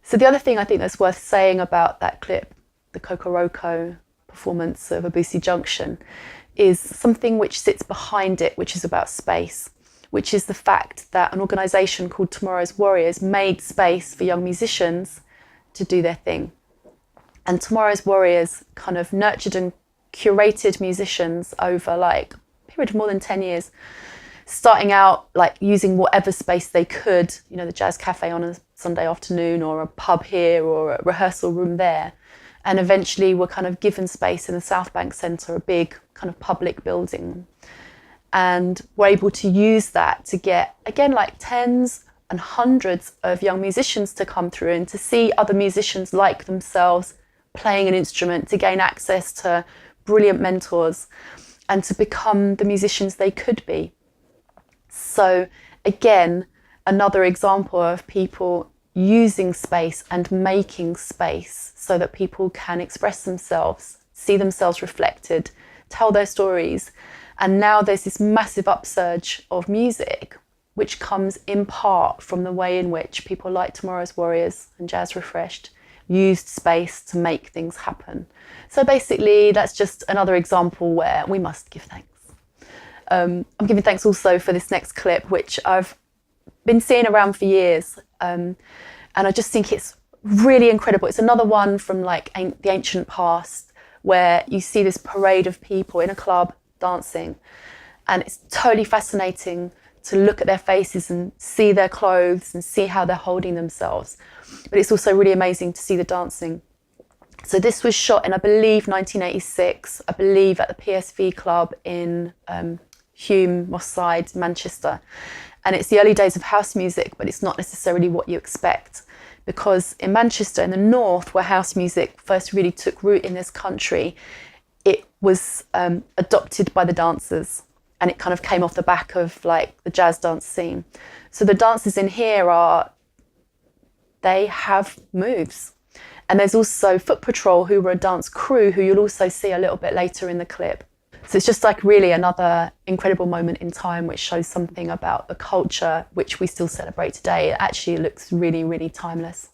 So the other thing I think that's worth saying about that clip, the Kokoroko performance of Abusi Junction, is something which sits behind it, which is about space, which is the fact that an organisation called Tomorrow's Warriors made space for young musicians to do their thing. And Tomorrow's Warriors kind of nurtured and curated musicians over like a period of more than 10 years, starting out like using whatever space they could, you know, the jazz cafe on a Sunday afternoon or a pub here or a rehearsal room there. And eventually were kind of given space in the South Bank Centre, a big kind of public building. And were able to use that to get, again, like tens and hundreds of young musicians to come through and to see other musicians like themselves playing an instrument, to gain access to brilliant mentors and to become the musicians they could be. So again, another example of people using space and making space so that people can express themselves, see themselves reflected, tell their stories. And now there's this massive upsurge of music, which comes in part from the way in which people like Tomorrow's Warriors and Jazz Refreshed used space to make things happen. So basically, that's just another example where we must give thanks. I'm giving thanks also for this next clip, which I've been seeing around for years. And I just think it's really incredible. It's another one from like the ancient past where you see this parade of people in a club dancing. And it's totally fascinating to look at their faces and see their clothes and see how they're holding themselves. But it's also really amazing to see the dancing. So this was shot in, I believe, 1986, I believe at the PSV Club in Hume, Moss Side, Manchester. And it's the early days of house music, but it's not necessarily what you expect. Because in Manchester, in the north, where house music first really took root in this country, it was adopted by the dancers. And it kind of came off the back of like the jazz dance scene. So the dancers in here they have moves. And there's also Foot Patrol, who were a dance crew, who you'll also see a little bit later in the clip. So it's just like really another incredible moment in time which shows something about the culture which we still celebrate today. It actually looks really, really timeless.